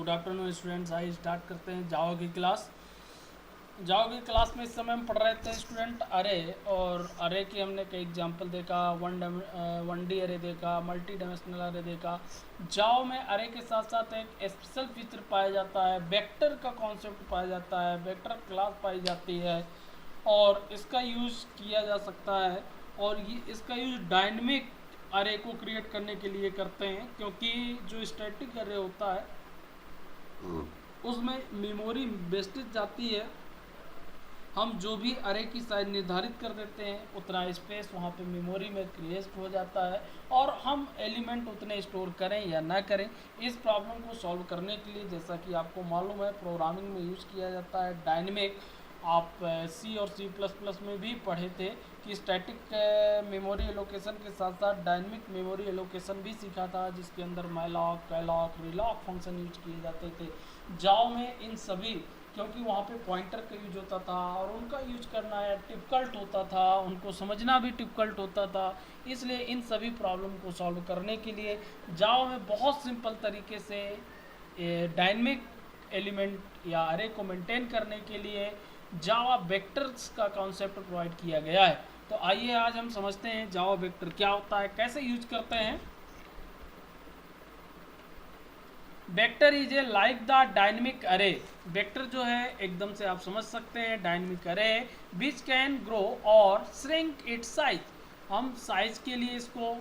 Good afternoon students. आइए start करते हैं जावा की क्लास। जावा की क्लास में इस समय हम पढ़ रहे थे स्टूडेंट अरे, और अरे की हमने कई एग्जांपल देखा। वन डी अरे देखा, मल्टी डायमेंशनल अरे देखा। जावा में अरे के साथ साथ एक स्पेशल फीचर पाया जाता है, वेक्टर का कॉन्सेप्ट पाया जाता है, वेक्टर क्लास पाई जाती है और इसका यूज़ किया जा सकता है। और ये इसका यूज़ डायनेमिक अरे को क्रिएट करने के लिए करते हैं, क्योंकि जो स्टैटिक अरे होता है उसमें मेमोरी वेस्टेज जाती है। हम जो भी अरे की साइज निर्धारित कर देते हैं उतना स्पेस वहाँ पे मेमोरी में क्रिएट हो जाता है और हम एलिमेंट उतने स्टोर करें या ना करें। इस प्रॉब्लम को सॉल्व करने के लिए, जैसा कि आपको मालूम है, प्रोग्रामिंग में यूज़ किया जाता है डायनेमिक। आप सी और सी प्लस प्लस में भी पढ़े थे कि स्टैटिक मेमोरी एलोकेशन के साथ साथ डायनेमिक मेमोरी एलोकेशन भी सीखा था, जिसके अंदर मैलॉक, कैलॉक, रिलॉक फंक्शन यूज किए जाते थे। जावा में इन सभी, क्योंकि वहाँ पे पॉइंटर का यूज होता था और उनका यूज करना है डिफ़िकल्ट होता था, उनको समझना भी डिफ़िकल्ट होता था, इसलिए इन सभी प्रॉब्लम को सॉल्व करने के लिए जावा में बहुत सिंपल तरीके से डायनेमिक एलिमेंट या अरे को मेंटेन करने के लिए जावा वेक्टर्स का कॉन्सेप्ट प्रोवाइड किया गया है। तो आइए आज हम समझते हैं जावा वेक्टर क्या होता है, कैसे यूज करते हैं। Vector is a like the dynamic अरे। वेक्टर जो है एकदम से आप समझ सकते हैं डायनेमिक अरे विच कैन ग्रो और श्रिंक इट्स साइज। हम साइज के लिए इसको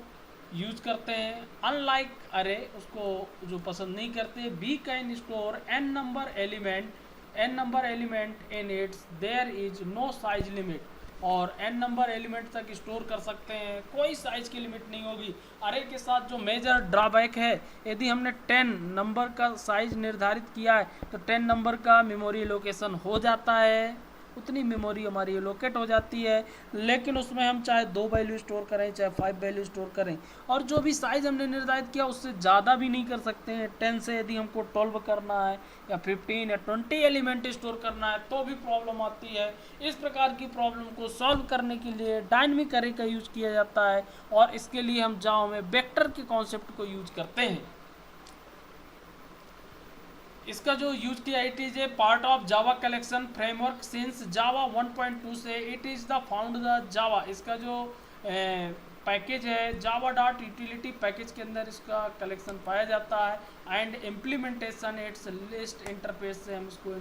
यूज करते हैं। अनलाइक अरे उसको जो पसंद नहीं करते। We can store n number element in its, there is no size limit. और एन नंबर एलिमेंट तक स्टोर कर सकते हैं, कोई साइज की लिमिट नहीं होगी। अरे के साथ जो मेजर ड्रॉबैक है, यदि हमने 10 नंबर का साइज निर्धारित किया है तो 10 नंबर का मेमोरी लोकेशन हो जाता है, उतनी मेमोरी हमारी लोकेट हो जाती है। लेकिन उसमें हम चाहे 2 वैल्यू स्टोर करें चाहे 5 वैल्यू स्टोर करें, और जो भी साइज हमने निर्धारित किया उससे ज़्यादा भी नहीं कर सकते हैं। 10 से यदि हमको 12 करना है या 15 या 20 एलिमेंट स्टोर करना है तो भी प्रॉब्लम आती है। इस प्रकार की प्रॉब्लम को सॉल्व करने के लिए डायनेमिक अरे का यूज किया जाता है और इसके लिए हम जावा में वेक्टर के कॉन्सेप्ट को यूज करते हैं। इसका जो यूज किया, it is a part of Java collection framework since Java 1.2 से it is the found the Java. इसका जो पैकेज है जावा डॉट यूटिलिटी पैकेज के अंदर इसका कलेक्शन पाया जाता है। And implementation it's list interface से हम इसको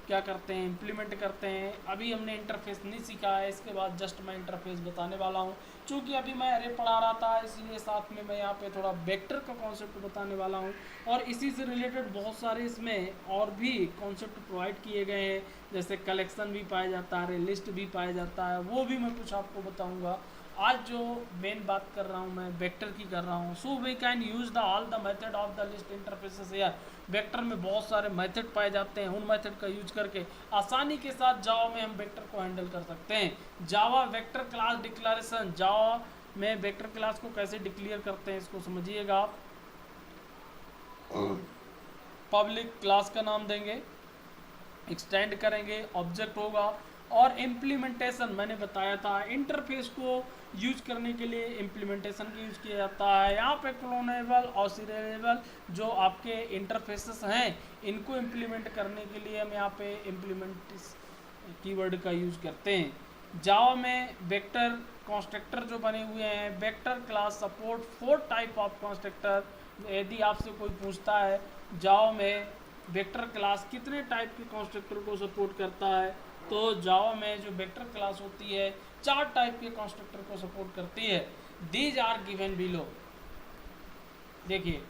क्या करते हैं, इम्प्लीमेंट करते हैं। अभी हमने इंटरफेस नहीं सीखा है, इसके बाद जस्ट मैं इंटरफेस बताने वाला हूँ। चूँकि अभी मैं अरे पढ़ा रहा था इसलिए साथ में मैं यहाँ पे थोड़ा वेक्टर का कॉन्सेप्ट बताने वाला हूँ और इसी से रिलेटेड बहुत सारे इसमें और भी कॉन्सेप्ट प्रोवाइड किए गए हैं, जैसे कलेक्शन भी पाया जाता है, लिस्ट भी पाया जाता है, वो भी मैं कुछ आपको बताऊँगा। आज जो मेन बात कर रहा हूँ मैं वेक्टर की कर रहा हूँ। So we can use the all the method of the list interfaces यार। वेक्टर में बहुत सारे मेथड पाए जाते हैं, उन मेथड का यूज करके आसानी के साथ जावा में हम वेक्टर को हैंडल कर सकते हैं। जावा वेक्टर क्लास डिक्लेरेशन, जावा में वेक्टर क्लास को कैसे डिक्लेयर करते हैं इसको समझिएगा आप। पब्लिक क्लास का नाम देंगे, एक्सटेंड करेंगे, ऑब्जेक्ट होगा। और इम्प्लीमेंटेशन मैंने बताया था, इंटरफेस को यूज करने के लिए इम्प्लीमेंटेशन का यूज किया जाता है। यहाँ पे क्लोनेबल और सीरियलेबल जो आपके इंटरफेसेस हैं इनको इम्प्लीमेंट करने के लिए हम यहाँ पे इम्प्लीमेंट कीवर्ड का यूज करते हैं। जावा में वेक्टर कंस्ट्रक्टर जो बने हुए हैं, vector class support 4 type of constructor. यदि आपसे कोई पूछता है जावा में वेक्टर क्लास कितने टाइप के कंस्ट्रक्टर को सपोर्ट करता है, तो जावा में जो वेक्टर क्लास होती है 4 टाइप के कंस्ट्रक्टर को सपोर्ट करती है। These are given below. देखिए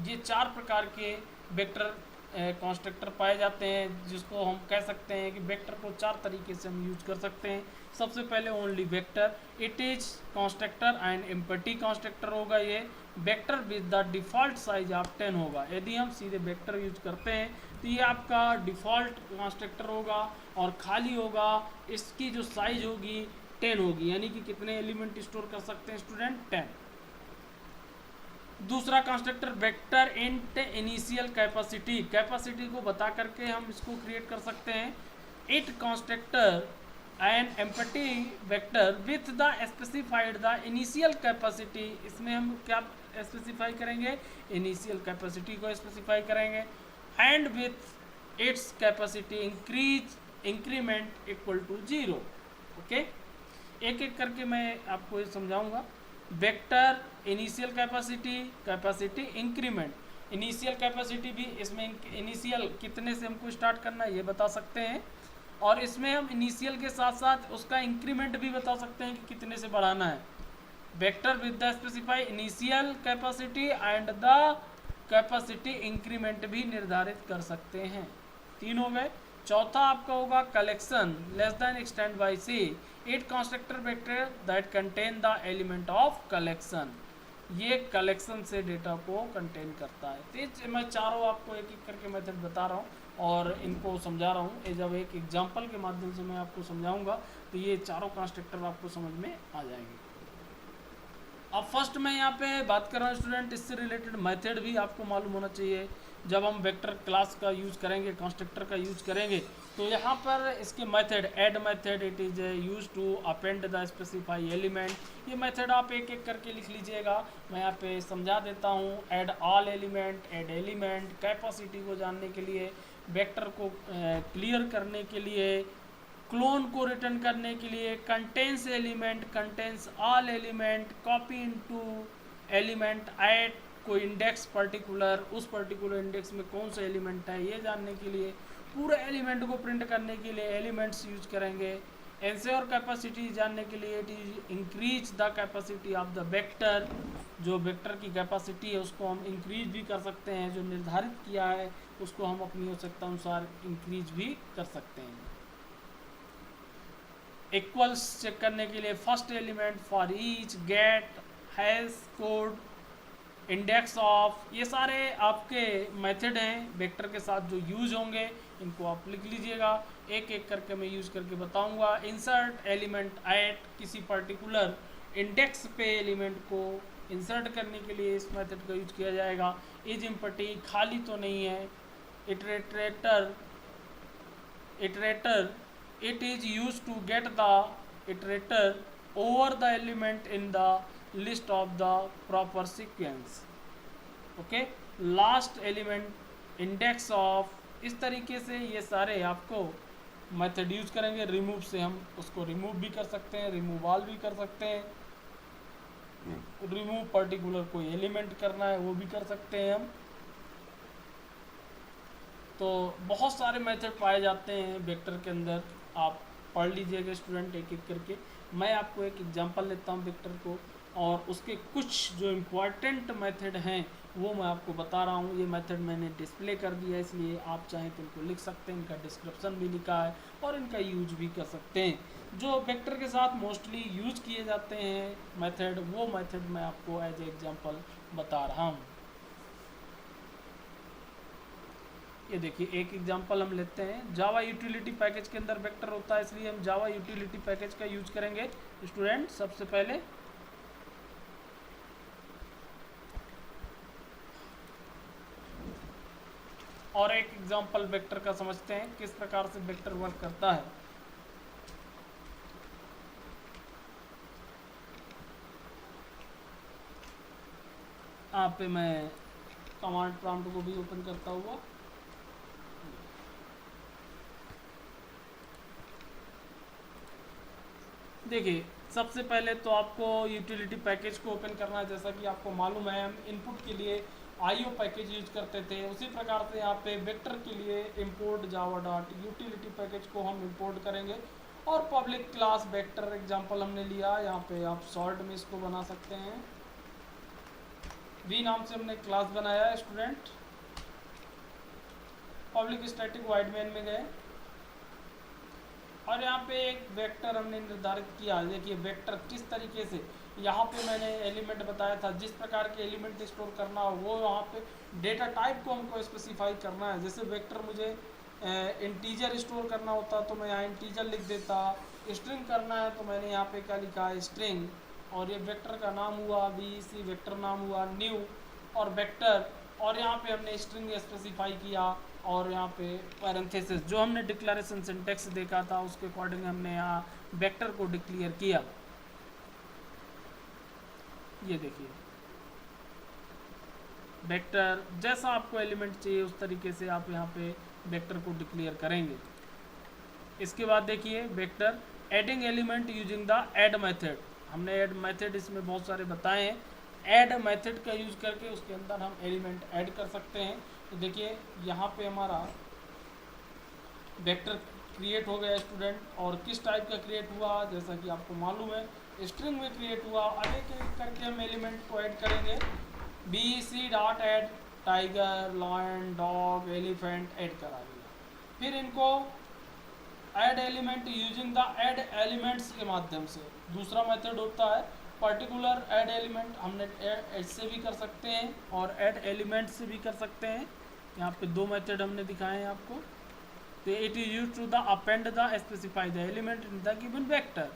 ये 4 प्रकार के वेक्टर कंस्ट्रक्टर पाए जाते हैं, जिसको हम कह सकते हैं कि वेक्टर को 4 तरीके से हम यूज कर सकते हैं। सबसे पहले only vector, it is constructor and empty constructor होगा। ये vector with the default size of 10 होगा। यदि हम सीधे वेक्टर यूज करते हैं तो ये आपका डिफ़ॉल्ट कंस्ट्रक्टर होगा और खाली होगा। इसकी जो साइज होगी 10 होगी, यानी कि कितने एलिमेंट स्टोर कर सकते हैं स्टूडेंट, 10। दूसरा constructor vector int initial capacity, capacity को बता करके हम इसको क्रिएट कर सकते हैं। It constructor an empty vector with the specified the initial capacity, इसमें हम क्या स्पेसिफाई करेंगे, इनिशियल कैपेसिटी को स्पेसिफाई करेंगे, and with its capacity increment equal to 0। Okay, एक एक करके मैं आपको ये समझाऊंगा। Vector, initial capacity, capacity increment. Initial capacity भी इसमें इनिशियल कितने से हमको स्टार्ट करना है ये बता सकते हैं, और इसमें हम इनिशियल के साथ साथ उसका इंक्रीमेंट भी बता सकते हैं कि कितने से बढ़ाना है। Vector with the specify initial capacity and the capacity increment भी निर्धारित कर सकते हैं। 3 हो गए। चौथा आपका होगा collection less than extend by c it constructor vector that contain the element of collection. ये कलेक्शन से डेटा को कंटेन करता है। तो मैं चारों आपको एक एक करके मेथड बता रहा हूँ और इनको समझा रहा हूँ। जब एक एग्जांपल के माध्यम से मैं आपको समझाऊंगा तो ये चारों कंस्ट्रक्टर आपको समझ में आ जाएंगे। अब फर्स्ट मैं यहाँ पे बात कर रहा हूँ स्टूडेंट, इससे रिलेटेड मेथड भी आपको मालूम होना चाहिए। जब हम वेक्टर क्लास का यूज़ करेंगे, कंस्ट्रक्टर का यूज़ करेंगे, तो यहाँ पर इसके method, add method, it is use to append the specify element. ये मेथड आप एक एक करके लिख लीजिएगा, मैं यहाँ पे समझा देता हूँ। Add all element, add element, capacity को जानने के लिए, वेक्टर को क्लियर करने के लिए, क्लोन को रिटर्न करने के लिए, contains element, contains all element, copy into element, add कोई इंडेक्स पर्टिकुलर, उस पर्टिकुलर इंडेक्स में कौन सा एलिमेंट है ये जानने के लिए, पूरे एलिमेंट को प्रिंट करने के लिए एलिमेंट्स यूज करेंगे। एंश्योर कैपेसिटी जानने के लिए it is increase the capacity of the vector. जो वेक्टर की कैपेसिटी है उसको हम इंक्रीज भी कर सकते हैं, जो निर्धारित किया है उसको हम अपनी आवश्यकता अनुसार इंक्रीज भी कर सकते हैं। इक्वल्स चेक करने के लिए first element for each, get, hash code, index of, ये सारे आपके मेथड हैं वेक्टर के साथ जो यूज होंगे, इनको आप लिख लीजिएगा। एक एक करके मैं यूज करके बताऊंगा। इंसर्ट एलिमेंट एट, किसी पर्टिकुलर इंडेक्स पे एलिमेंट को इंसर्ट करने के लिए इस मेथड का यूज किया जाएगा। इज एम्प्टी, खाली तो नहीं है। Iterator it is used to get the iterator over the element in the list of the proper sequence। Okay, last element, index of, इस तरीके से ये सारे आपको मेथड यूज करेंगे। रिमूव से हम उसको रिमूव भी कर सकते हैं, रिमूव ऑल भी कर सकते हैं, रिमूव पर्टिकुलर कोई एलिमेंट करना है वो भी कर सकते हैं हम। तो बहुत सारे मेथड पाए जाते हैं वेक्टर के अंदर, आप पढ़ लीजिएगा स्टूडेंट एक एक करके। मैं आपको एक एग्जांपल लेता हूँ वेक्टर को, और उसके कुछ जो इम्पोर्टेंट मेथड हैं वो मैं आपको बता रहा हूँ। ये मेथड मैंने डिस्प्ले कर दिया, इसलिए आप चाहें तो इनको लिख सकते हैं, इनका डिस्क्रिप्शन भी लिखा है और इनका यूज भी कर सकते हैं। जो वेक्टर के साथ मोस्टली यूज किए जाते हैं मेथड, वो मेथड मैं आपको एज ए एग्जाम्पल बता रहा हूँ। ये देखिए एक एग्जांपल हम लेते हैं। जावा यूटिलिटी पैकेज के अंदर वेक्टर होता है, इसलिए हम जावा यूटिलिटी पैकेज का यूज करेंगे स्टूडेंट सबसे पहले। और एक एग्जांपल वेक्टर का समझते हैं किस प्रकार से वेक्टर वर्क करता है। यहाँ पे मैं कमांड प्रॉम्प्ट को भी ओपन करता हुआ, देखिए सबसे पहले तो आपको यूटिलिटी पैकेज को ओपन करना है। जैसा कि आपको मालूम है हम इनपुट के लिए आईओ पैकेज यूज करते थे, उसी प्रकार से यहाँ पे वेक्टर के लिए import Java dot utility package को हम इंपोर्ट करेंगे। और पब्लिक क्लास वेक्टर एग्जांपल हमने लिया, यहाँ पे आप शॉर्ट में इसको बना सकते हैं। वी नाम से हमने क्लास बनाया है student. Public static wide main में गए और यहाँ पे एक वेक्टर हमने निर्धारित किया। देखिए वेक्टर किस तरीके से, यहाँ पे मैंने एलिमेंट बताया था, जिस प्रकार के एलिमेंट स्टोर करना हो वो यहाँ पे डेटा टाइप को हमको स्पेसिफाई करना है। जैसे वेक्टर मुझे इंटीजर स्टोर करना होता तो मैं यहाँ इंटीजर लिख देता, स्ट्रिंग करना है तो मैंने यहाँ पे क्या लिखा है स्ट्रिंग, और ये वेक्टर का नाम हुआ BC, वेक्टर नाम हुआ न्यू और वेक्टर, और यहाँ पे हमने स्ट्रिंग स्पेसिफाई किया और यहाँ पे पैरेंथेसिस, जो हमने डिक्लेरेशन सिंटेक्स देखा था उसके अकॉर्डिंग हमने यहाँ वेक्टर को डिक्लेयर किया। ये देखिए वेक्टर, जैसा आपको एलिमेंट चाहिए उस तरीके से आप यहाँ पे वेक्टर को डिक्लेयर करेंगे। इसके बाद देखिए vector adding element using the add method. हमने ऐड मेथड इसमें बहुत सारे बताए हैं। ऐड मेथड का यूज करके उसके अंदर हम एलिमेंट ऐड कर सकते हैं। तो देखिए यहाँ पे हमारा वेक्टर क्रिएट हो गया स्टूडेंट, और किस टाइप का क्रिएट हुआ, जैसा कि आपको मालूम है स्ट्रिंग में क्रिएट हुआ। अरे करके हम एलिमेंट को ऐड करेंगे, b c dot add tiger lion dog elephant add करा दिया। फिर इनको add element using the add elements के माध्यम से, दूसरा मेथड होता है पर्टिकुलर ऐड एलिमेंट। हमने ऐसे भी कर सकते हैं और ऐड एलिमेंट से भी कर सकते हैं। यहाँ पे दो मेथड हमने दिखाए हैं आपको। तो it is use to the append the specify the element in the given vector,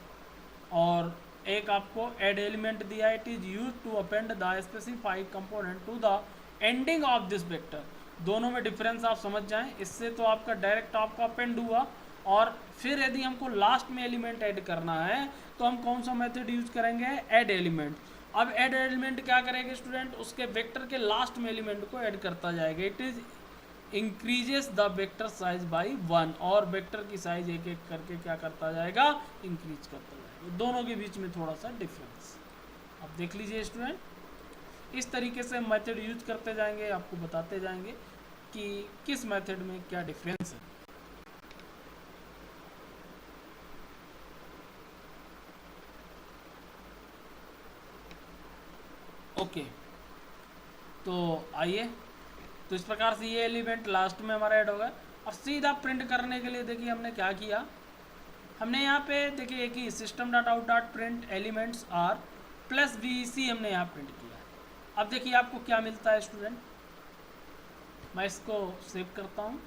और एक आपको ऐड एलिमेंट दिया, it is use to append the specified component to the ending of this vector. दोनों में डिफरेंस आप समझ जाएं। इससे तो आपका डायरेक्ट आपका अपेंड हुआ, और फिर यदि हमको लास्ट में एलिमेंट ऐड करना है तो हम कौन सा मेथड यूज करेंगे, ऐड एलिमेंट। अब ऐड एलिमेंट क्या करेंगे स्टूडेंट, उसके वेक्टर के लास्ट में एलिमेंट को ऐड करता जाएगा। It is increases the vector size by 1, और वेक्टर की साइज एक एक करके क्या करता जाएगा, इंक्रीज करता जाएगा। दोनों के बीच में थोड़ा सा डिफरेंस अब देख लीजिए स्टूडेंट। इस तरीके से मेथड यूज करते जाएंगे, आपको बताते जाएंगे कि किस मेथड में क्या डिफरेंस है। ओके, तो आइए, तो इस प्रकार से ये एलिमेंट लास्ट में हमारा ऐड होगा। अब सीधा प्रिंट करने के लिए देखिए हमने क्या किया, हमने यहाँ पे देखिए एक ही system dot out dot print elements r plus b c हमने यहाँ प्रिंट किया। अब देखिए आपको क्या मिलता है स्टूडेंट, मैं इसको सेव करता हूँ।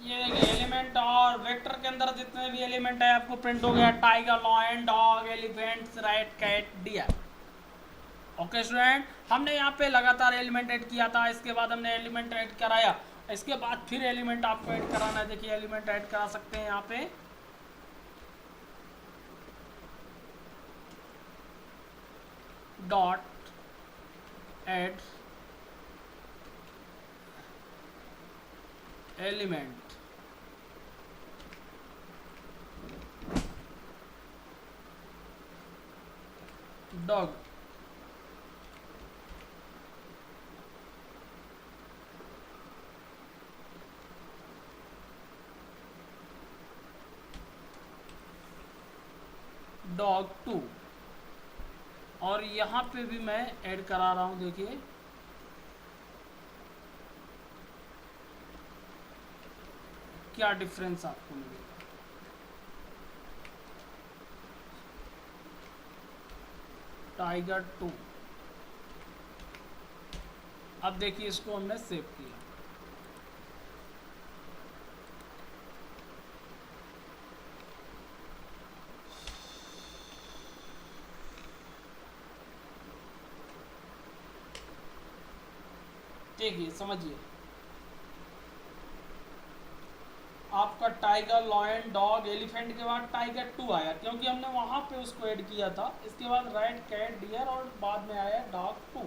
ये एलिमेंट और वेक्टर के अंदर जितने भी एलिमेंट है आपको प्रिंट हो गया, tiger lion dog elephant rat cat deer. Okay student, हमने यहाँ पे लगातार एलिमेंट ऐड किया था, इसके बाद हमने एलिमेंट ऐड कराया, इसके बाद फिर एलिमेंट आपको ऐड कराना है। देखिए एलिमेंट ऐड करा सकते हैं यहाँ पे, dot add element, dog dog 2, और यहाँ पे भी मैं ऐड करा रहा हूँ। देखिए क्या डिफरेंस आपको मिलेगा। टाइगर 2, अब देखिए इसको हमने सेव किया। देखिए समझिए, आपका टाइगर लॉयन डॉग एलिफेंट के बाद टाइगर 2 आया, क्योंकि हमने वहां पे उसको ऐड किया था। इसके बाद रैट कैट डियर, और बाद में आया डॉग 2।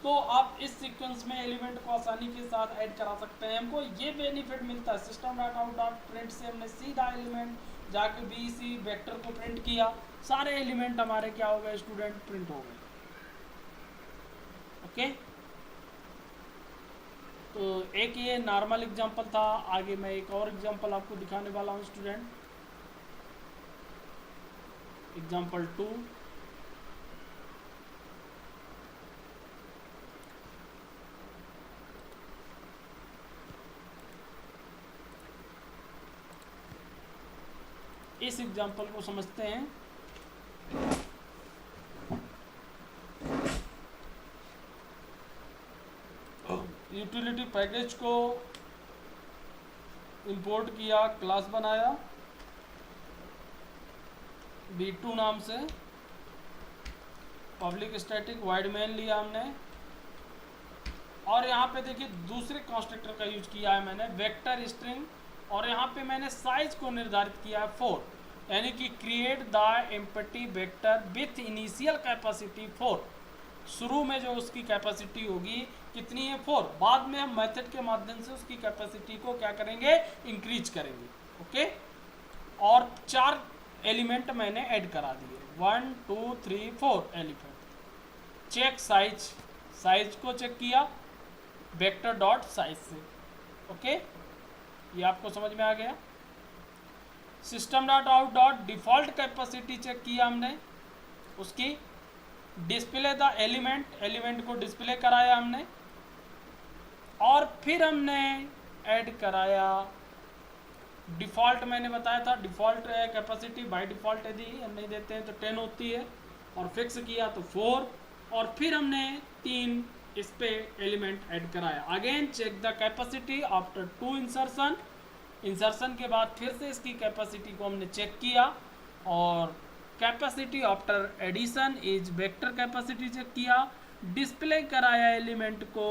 तो आप इस सीक्वेंस में एलिमेंट को आसानी के साथ ऐड करा सकते हैं। हमको ये बेनिफिट मिलता है, system dot out dot print से हमने सीधा एलिमेंट जाके बी सी वेक्टर को प्रिंट किया, सारे एलिमेंट हमारे क्या हो गए स्टूडेंट, प्रिंट हो गए। ओके, तो एक ये नॉर्मल एग्जांपल था। आगे मैं एक और एग्जांपल आपको दिखाने वाला हूँ स्टूडेंट, एग्जांपल 2। इस एग्जांपल को समझते हैं। यूटिलिटी पैकेज को इंपोर्ट किया, क्लास बनाया B2 नाम से, पब्लिक स्टैटिक वाइड मेन लिया हमने, और यहाँ पे देखिए दूसरे कंस्ट्रक्टर का यूज किया है मैंने वेक्टर स्ट्रिंग, और यहाँ पे मैंने साइज को निर्धारित किया है 4, यानी कि create the empty vector with initial capacity 4। शुरू में जो उसकी कैपेसिटी होगी कितनी है 4, बाद में हम मेथड के माध्यम से उसकी कैपेसिटी को क्या करेंगे, इंक्रीज करेंगे। ओके, और 4 एलिमेंट मैंने ऐड करा दिए, 1 2 3 4 एलिमेंट। चेक साइज, साइज को चेक किया वेक्टर डॉट साइज से। ओके, ये आपको समझ में आ गया। System dot out dot default capacity check किया हमने उसकी। डिस्प्ले द एलिमेंट, एलिमेंट को डिस्प्ले कराया हमने, और फिर हमने ऐड कराया डिफ़ॉल्ट। मैंने बताया था डिफ़ॉल्ट कैपेसिटी बाय डिफ़ॉल्ट यदि हम नहीं देते हैं तो 10 होती है, और फिक्स किया तो 4, और फिर हमने 3 इस पे एलिमेंट ऐड कराया। Again check the capacity after 2 insertion, insertion के बाद फिर से इसकी कैपेसिटी को हमने चेक किया, और capacity after addition is vector capacity check किया, डिस्प्ले कराया एलिमेंट को,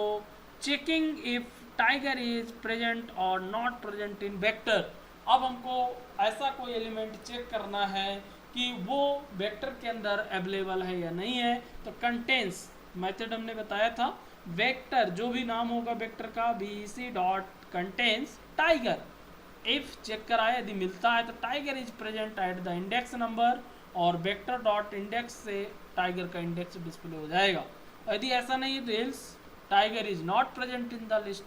checking if tiger is present और नॉट प्रेजेंट इन वेक्टर। अब हमको ऐसा कोई एलिमेंट चेक करना है कि वो वेक्टर के अंदर अवेलेबल है या नहीं है, तो कंटेंस मेथड हमने बताया था, वेक्टर जो भी नाम होगा वेक्टर का BEC dot contains tiger. If check कराया, यदि मिलता है तो tiger is present at the index number, और वेक्टर डॉट इंडेक्स से टाइगर का इंडेक्स डिस्प्ले हो जाएगा। यदि ऐसा नहीं है तो else tiger is not present in the list.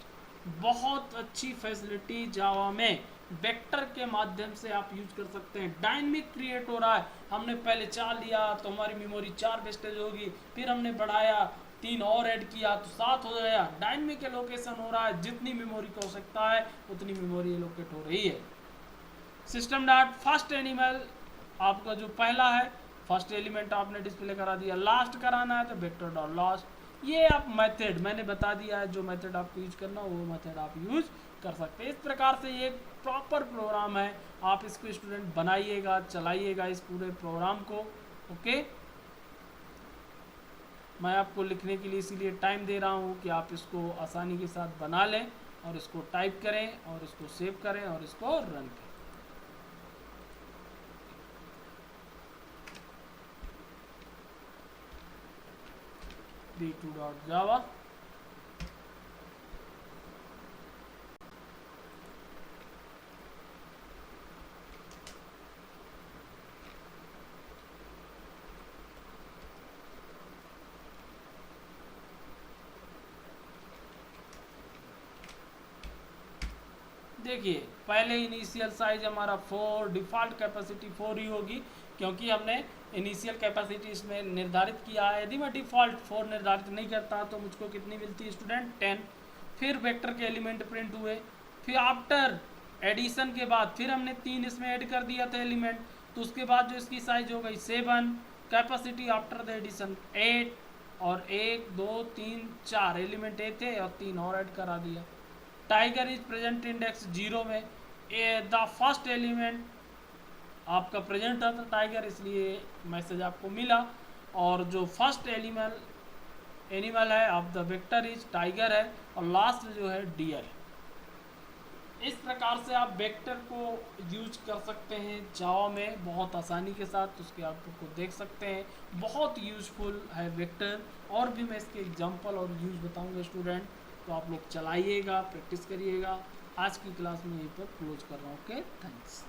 बहुत अच्छी फैसिलिटी जावा में वेक्टर के माध्यम से आप यूज कर सकते हैं। डायनेमिक क्रिएट हो रहा है, हमने पहले 4 लिया तो हमारी मेमोरी 4 वेस्टेज होगी, फिर हमने बढ़ाया 3 और ऐड किया तो 7 हो गया। डायनेमिक एलोकेशन हो रहा है, जितनी मेमोरी की आवश्यकता है उतनी मेमोरी एलोकेट हो रही है। सिस्टम डॉट फर्स्ट एनिमल, आपका जो पहला है फर्स्ट एलिमेंट आपने डिस्प्ले करा दिया, लास्ट कराना है तो वेक्टर डॉट लास्ट। ये आप मेथड मैंने बता दिया है, जो मेथड आपको यूज करना वो मेथड आप यूज कर सकते हैं। इस प्रकार से ये प्रॉपर प्रोग्राम है, आप इसको स्टूडेंट बनाइएगा, चलाइएगा इस पूरे प्रोग्राम को। ओके, मैं आपको लिखने के लिए इसीलिए टाइम दे रहा हूँ कि आप इसको आसानी के साथ बना लें, और इसको टाइप करें, और इसको सेव करें, और इसको रन करें। B2.java, देखिए पहले इनिशियल साइज हमारा 4, डिफ़ॉल्ट कैपेसिटी 4 ही होगी, क्योंकि हमने इनिशियल कैपेसिटी इसमें निर्धारित किया है। यदि मैं डिफ़ॉल्ट 4 निर्धारित नहीं करता तो मुझको कितनी मिलती है स्टूडेंट, 10। फिर वेक्टर के एलिमेंट प्रिंट हुए, फिर आफ्टर एडिशन के बाद फिर हमने 3 इसमें ऐड कर दिया था एलिमेंट, तो उसके बाद जो इसकी साइज हो गई 7, कैपेसिटी आफ्टर द एडिशन 8, और 1 2 3 4 एलिमेंट ए थे और 3 और ऐड करा दिया। टाइगर इज प्रेजेंट इंडेक्स 0 में, द फर्स्ट एलिमेंट आपका प्रेजेंट था तो टाइगर, इसलिए मैसेज आपको मिला, और जो फर्स्ट एनिमल है of the vector is tiger है, और लास्ट जो है डियर है। इस प्रकार से आप वेक्टर को यूज कर सकते हैं जावा में बहुत आसानी के साथ, उसके आउटपुट को देख सकते हैं। बहुत यूजफुल है वेक्टर, और भी मैं इसके एग्जांपल और यूज बताऊंगा स्टूडेंट, तो आप लोग चलाइएगा, प्रैक्टिस करिएगा। आज की क्लास में यहीं पर क्लोज कर रहा हूँ। Okay, thanks.